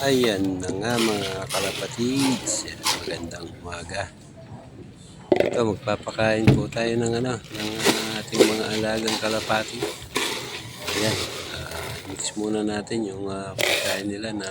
Ayan na nga mga kalapatids. Yan, magandang umaga. Ito, magpapakain po tayo ng ating mga alagang kalapati. Ayan, mix muna natin yung pagkain nila na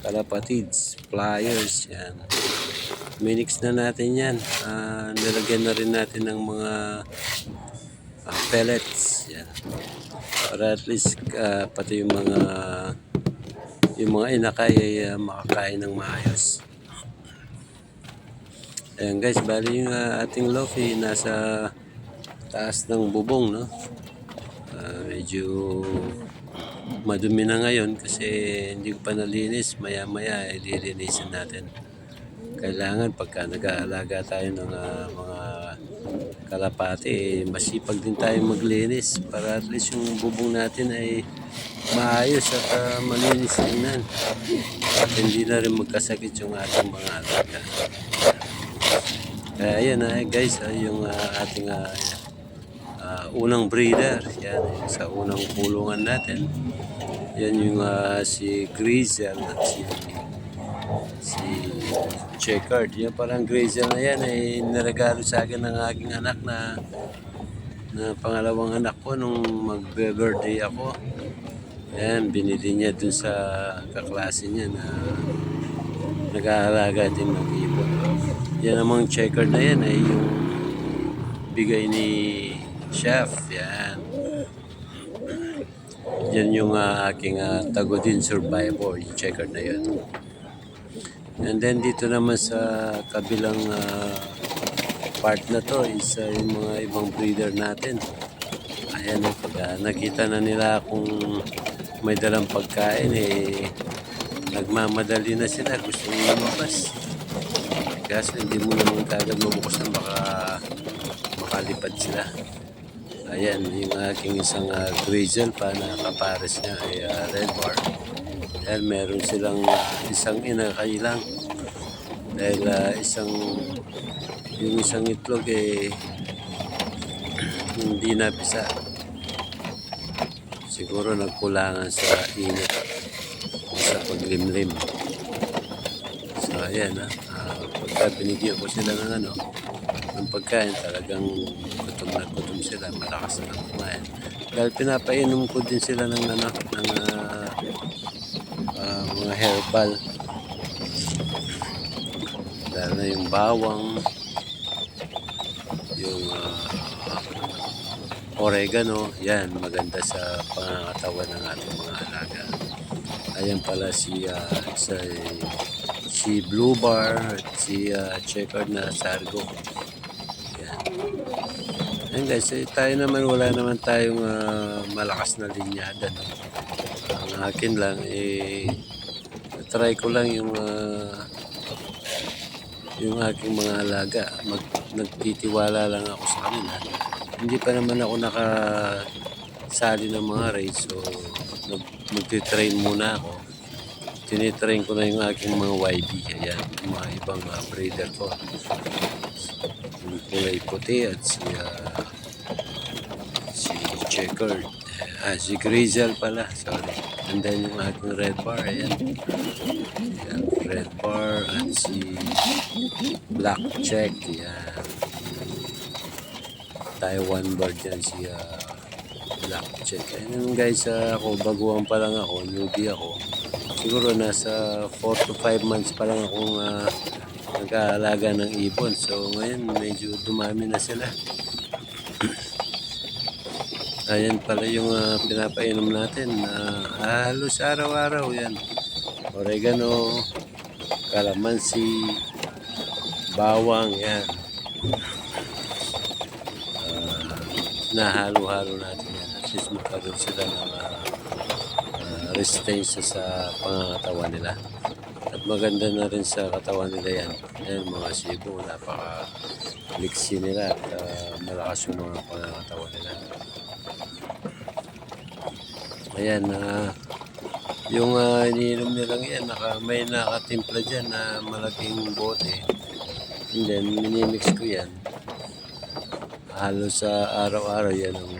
kalapatids, pliers. Yan. Minix na natin yan. Nilagyan na rin natin ng mga pellets. Yan. Para at least pati yung mga inakay ay makakain ng maayos. Ayan guys, bali yung ating lofi nasa taas ng bubong, no? Medyo madumi na ngayon kasi hindi ko pa nalinis. Maya maya ililinisin natin. Kailangan pagka nag-aalaga tayo ng mga kalapati, masipag din tayo maglinis para at least yung bubong natin ay maayos at malinis tingnan. At hindi na rin magkasakit yung ating mga alaga. Kaya ayan guys, yung ating unang breeder. Yan, sa unang kulungan natin. Yan yung si Grizel at si Checkered. Yan parang Grizel na yan ay niregalo sa akin ng aking anak na pangalawang anak ko nung magbe-birthday ako. Yan, binili niya dun sa kaklase niya na nag-aalaga din ng ibon. Yan namang Checkered na yan ay yung bigay ni Chef. Yan. Yan yung aking Tagodin Survivor, yung Checkered na yan. And then dito naman sa kabilang part na to is yung mga ibang breeder natin. Ayan, pag nakita na nila kung may dalang pagkain, nagmamadali na sila, gusto nyo lumabas. Kasi hindi mo naman kagad mabuksan, baka makalipad sila. Ayan, yung aking isang Grizel pa na kapares niya ay red bar. Ayan, meron silang isang inakay lang. Dahil yung isang itlog hindi napisa. Siguro nagkulangan sa init sa paglimlim. So ayan, pagka binigyan ko sila ng pagkain, talagang gutom sila, malakas na kumain. Dahil pinapainom ko din sila ng mga herbal. Dahil na yung bawang, yung oregano, yan, maganda sa pangangatawan ng ating mga alaga. Ayan pala si Blue Bar at si Checkered na Sargo. Yan. Ayan guys, tayo naman, wala naman tayong malakas na linyada. No? Ang akin lang, try ko lang yung aking mga alaga. Nagtitiwala lang ako sa kanila. Hindi pa naman ako nakasali ng mga race, so magtitrain muna ako. Tinitrain ko na yung aking mga YB. Ayan, yung mga ibang breeder ko. Yung kulay puti at si Checkered. Si Grizel pala, sorry. And then yung aking red bar, ayan. Ayan, red bar at si Black Check, ayan. Taiwan bird yan si Black Check. Ayan guys, ako baguhan pa lang ako, newbie ako. Siguro nasa 4 to 5 months pa lang akong nag-aalaga ng ibon. So ngayon medyo dumami na sila. Ayan pala yung pinapainom natin. Halos araw-araw yan. Oregano, calamansi, bawang, yan. Nahalo-halo natin yan. At least magkaroon sila ng resistensya sa pangangatawan nila. At maganda na rin sa katawan nila yan. Ayan, mga sibo, napaka-liksi nila at malakas yung mga pangangatawan nila. Ayan, yung iniinom nilang yan, may nakatimpla dyan na malaking bote. And then, minimix ko yan. Halos sa araw-araw yan ang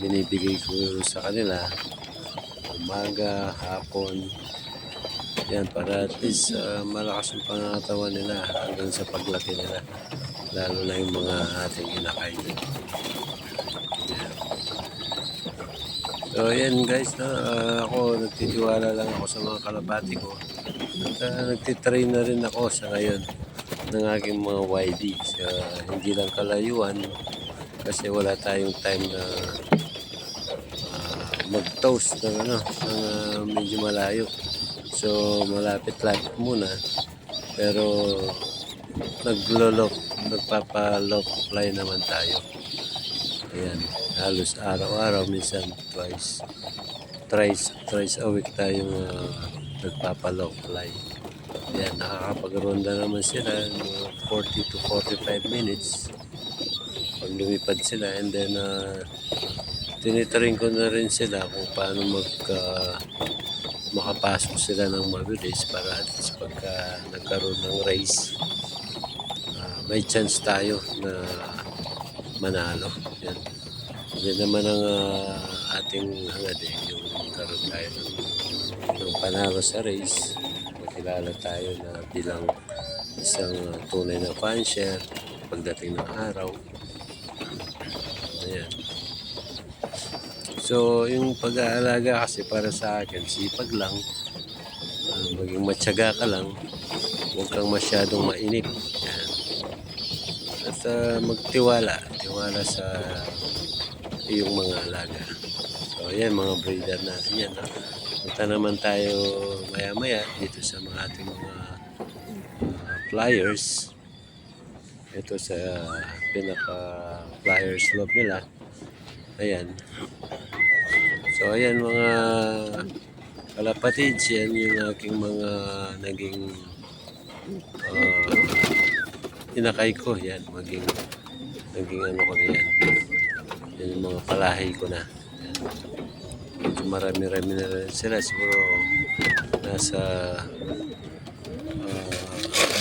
binibigay ko sa kanila. Umaga, hapon, Yan, para at least malakas yung pangangatawan nila hanggang sa paglaki nila. Lalo na yung mga ating inakay. So yan guys, no? Ako nagtitiwala lang ako sa mga kalapati ko. At nagtitrain na rin ako sa ngayon ng aking mga YD. Hindi lang kalayuan kasi wala tayong time na mag-toast ng, medyo malayo. So malapit-lapit muna. Pero nagpapa-lock fly naman tayo. Ayan, halos araw-araw, minsan thrice a week tayong nagpapa-lock fly. Ayan, nakakapagronda naman sila mga 40 to 45 minutes pag lumipad sila, and then tinitring ko na rin sila kung paano makapasok sila ng mabilis para at least pagka nagkaroon ng race, may chance tayo na manalo. Yan. Yan naman ang ating hangad yung karoon tayo ng panalo sa race. Makilala tayo na bilang isang tunay na fanshare pagdating ng araw. Ayan. So, yung pag-aalaga kasi para sa akin, sipag lang. Maging matyaga ka lang. Huwag kang masyadong mainip. Yan. At magtiwala. Tiwala sa iyong mga alaga. So, yan mga breeder natin yan. Punta naman tayo maya-maya dito sa mga ating mga flyers. Ito sa pinaka-flyer slope nila. Ayan. So, ayan mga kalapatids, yan yung aking mga naging inakay ko. Yan, naging ano ko na yan. Yan yung mga palahi ko na. Yan. Medyo marami-rami na rin sila. Siguro nasa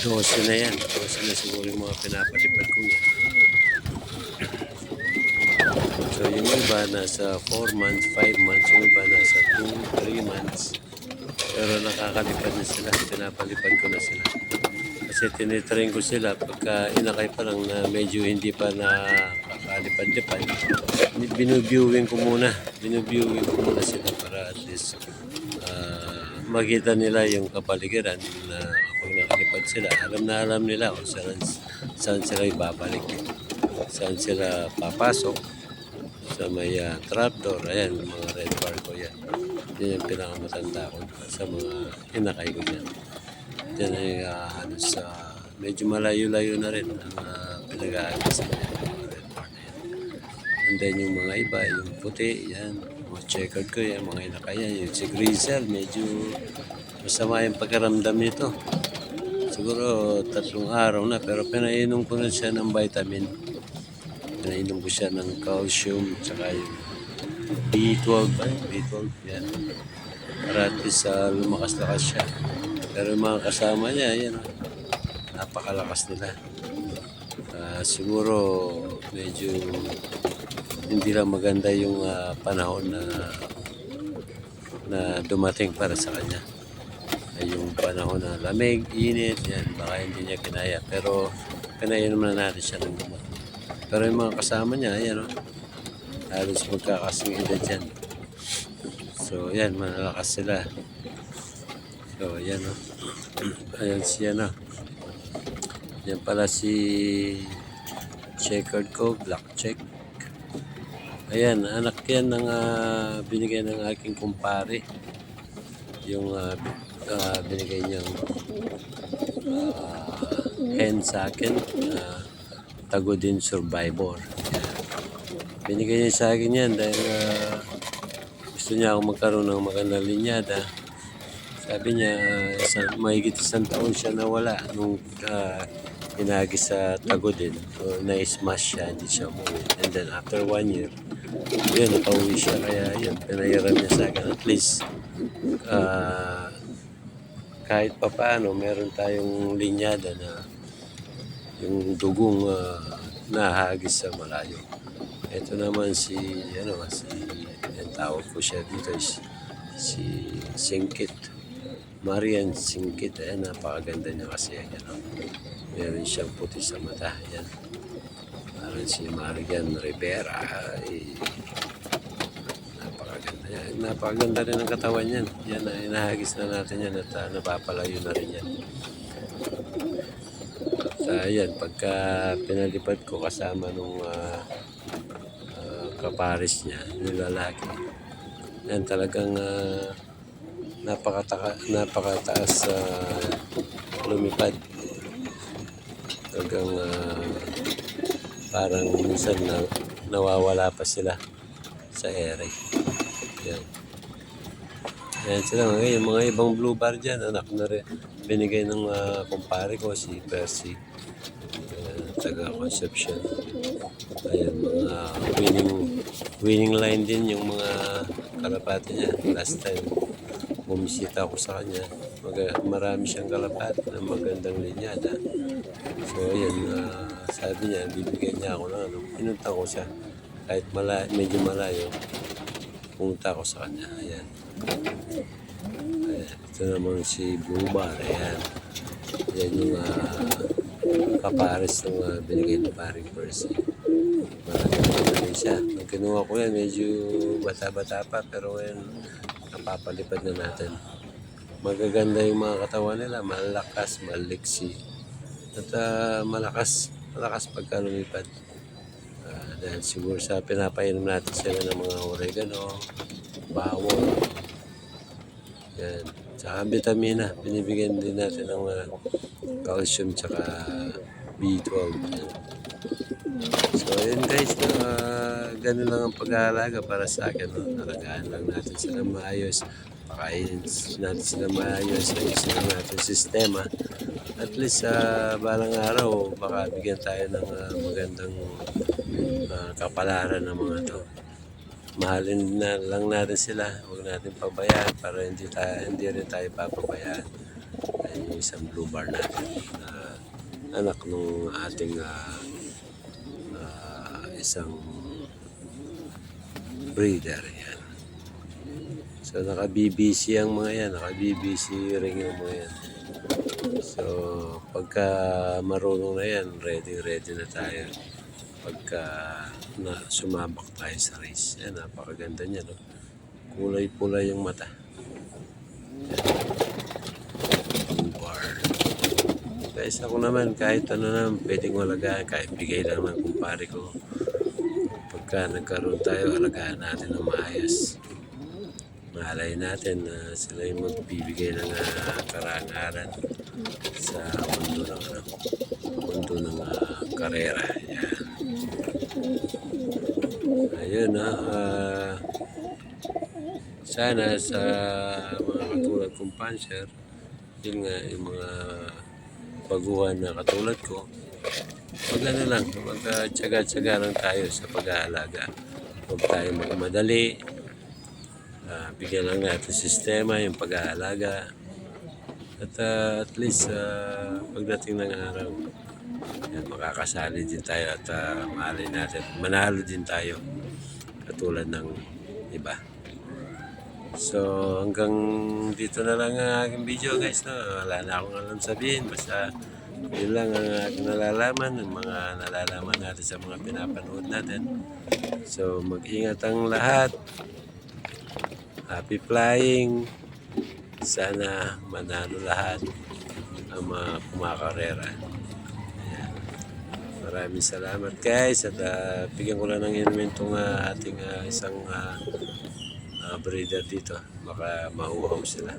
12 na yan. 12 na siguro yung mga pinapalipad ko yan. So yung iba nasa 4 months, 5 months, yung iba nasa 2, 3 months. Pero nakakalipad na sila, pinapalipad ko na sila. Kasi tinitrain ko sila pagka inakay pa lang na medyo hindi pa nakakalipad-lipad. Binuviewing ko muna sila para at least makita nila yung kapaligiran na kapag nakalipad sila. Alam nila kung saan sila ibabalik, saan sila papasok. Sa may trapdoor, ayan, mga red bar ko yan. Yan yung pinakamatanda ko sa mga inakay ko dyan. Yan ay halos medyo malayo-layo na rin ang pinag-aaral sa mga red bar na yan. And then yung mga iba, yung puti, yan, mga checkered ko yan, mga inakay yan. Yung si Grizzle, medyo masama yung pagkaramdam nito. Siguro 3 araw na, pero pinainom ko na siya ng vitamin. Pinainom ko siya ng calcium tsaka yung B12 yan. Para at least lumakas-lakas siya. Pero yung mga kasama niya, yan, napakalakas nila. Siguro medyo hindi lang maganda yung panahon na dumating para sa kanya. Ay yung panahon na lamig, init, yan, baka hindi niya kinaya. Pero pinainom na natin siya ng gamot. Pero yung mga kasama niya, ayan halos magkakasing edad yan. So, yan, malalakas sila. So, ayan ayan siya Yan pala si checkered ko, black check. Ayan, anak yan ng binigay ng aking kumpare. Yung binigay niyang hen sa akin. Tago din survivor. Binigay niya sa akin yan dahil gusto niya ako magkaroon ng magandang linyada. Sabi niya, mahigit 1 taon siya nawala nung inagis sa tago din. So, na-smash siya, hindi siya umuwi. And then after 1 year, yun, nakauwi siya. Kaya yun, pinahiram niya sa akin. At least, kahit pa paano, meron tayong linyada na yung dugong nahagis sa malayo. Ito naman yung tawag ko siya dito is si Singkit. Marian Singkit. Ayan, napakaganda niya kasi. Ano, meron siyang puti sa mata. Ayan. Parang si Marian Rivera. Ay, napakaganda niya. Napakaganda rin ang katawan niyan. Yan, inahagis na natin yan at napapalayo na rin yan. At ayan, pagka pinalipad ko kasama nung kaparis niya, yung lalaki. Yan talagang napakataas lumipad. Talagang parang minsan nawawala pa sila sa ere. Yan. Yan sila yung mga ibang blue bar dyan, anak na rin. Binigay ng kumpare ko, si Percy. Taga Concepcion. Ayan, mga winning line din yung mga kalapati niya. Last time, bumisita ako sa kanya. Marami siyang kalapati na magandang linyada. So, ayan, sabi niya, bibigyan niya ako ng ano. Pinunta ko siya. Kahit medyo malayo, pumunta ako sa kanya. Ayan. Ayan. Ito naman si Blue Bar. Ayan. Ayan yung kapares ng binigay ng paring Percy. Maraming siya. Nung kinuha ko yan, medyo bata-bata pa, pero ngayon napapalipad na natin. Magaganda yung mga katawan nila, malakas, maliksi. At malakas pagka lumipad. Dahil siguro sa pinapainom natin sila ng mga oregano, bawang, yan. Tsaka vitamina, binibigyan din natin ng calcium tsaka B12. Yan. So yun guys, ganun lang ang pag-aalaga para sa akin. No? Alagaan lang natin sila maayos, pakainin natin sila maayos, ayusin lang natin sistema. At least sa balang araw, baka bigyan tayo ng magandang kapalaran ng mga to. Mahalin na lang natin sila, huwag natin pabayaan para hindi rin tayo papabayaan. Ayun yung isang blue bar natin na anak ng ating isang breeder. Yan. So naka-BBC ang mga yan, naka-BBC ring yung mga yan. So pagka marunong na yan, ready na tayo. Pagka sumabak tayo sa race. Yan, napakaganda niya. No? Kulay-pula yung mata. Blue bar. Guys, ako naman, kahit ano naman, pwedeng alagaan, kahit bigay lang ng kumpare ko. Pagka nagkaroon tayo, alagaan natin ng maayos. Malay natin na sila yung magbibigay ng karangalan sa mundo ng karera. Yan. Ayun sana sa mga katulad kong panser, yun nga, yung mga baguhan na katulad ko, magtyaga-tyaga lang tayo sa pag-aalaga. Huwag tayo magmadali, bigyan lang natin sistema yung pag-aalaga. At at least pagdating ng araw, yan, makakasali din tayo at mahalin natin. Manalo din tayo katulad ng iba. So hanggang dito na lang ang aking video guys. No? Wala na akong alam sabihin. Basta yun lang ang aking nalalaman. Yung mga nalalaman natin sa mga pinapanood natin. So mag-ingat ang lahat. Happy flying. Sana manalo lahat ang mga kumakarera. Maraming salamat guys at bigyan ko lang ng inumin itong ating isang breeder dito. Baka mahuhaw sila.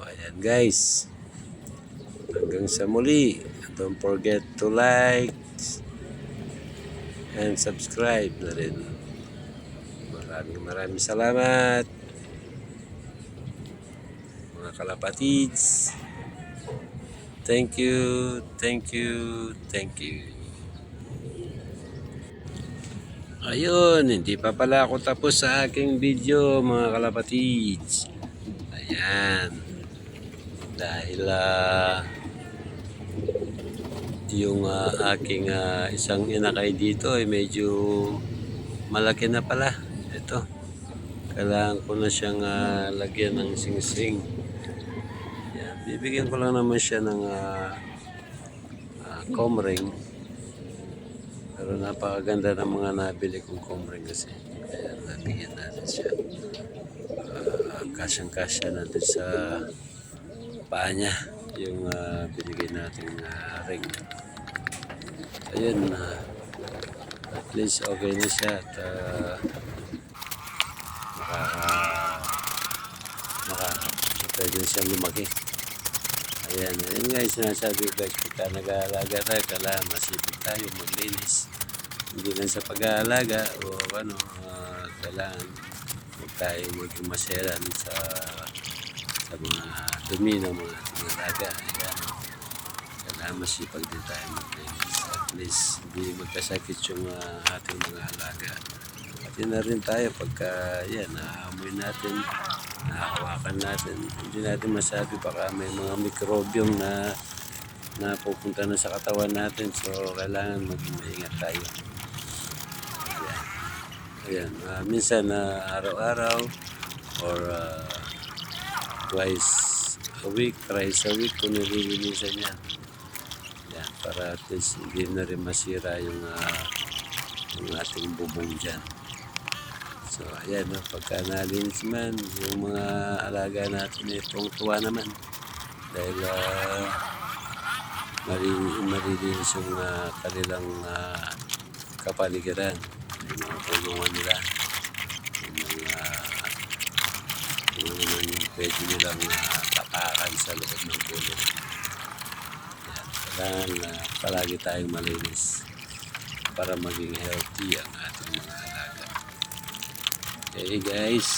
O ayan guys. Hanggang sa muli. Don't forget to like and subscribe na rin. Maraming salamat mga kalapatids. Thank you. Ayun, hindi pa pala ako tapos sa aking video mga kalapatids. Ayan. Dahil yung aking isang inakay dito ay medyo malaki na pala. Ito. Kailangan ko na siyang lagyan ng sing-sing. Bibigyan ko lang naman siya ng comb ring. Pero napakaganda ng mga nabili kong comb ring kasi. Kaya nabigyan natin siya. Kasyang-kasya natin sa paa niya. Yung binigay nating ring. Ayun, at least okay na siya at pwede na siya lumaki. Ayan, ayun guys, sinasabi ko guys, pagka nag-aalaga tayo, kailangan masipag tayo, maglinis. Hindi lang sa pag-aalaga o ano, kailangan huwag tayo maging maselan sa mga dumi ng mga alaga. Ayan, kailangan masipag din tayo maglinis. At least, hindi magkasakit yung ating mga alaga. Pati na rin tayo pagka, yan, naamoy natin, nahawakan natin. Hindi natin masabi, baka may mga mikrobyong na pupunta na sa katawan natin. So, kailangan maging maingat tayo. Ayan. Minsan araw-araw or twice a week, thrice a week kung nililinisan yan. Yan, para at least hindi na rin masira yung ating bubong dyan. So, ayan, pagka nalinis man, yung mga alaga natin ay tuwa naman. Dahil malilinis yung kanilang kapaligiran. Yung mga tulungan nila. Yung naman yung pwede nilang tapakan sa loob ng kulong. Ayan, kailangan palagi tayong malinis para maging healthy ang ating mga alaga. Okay guys.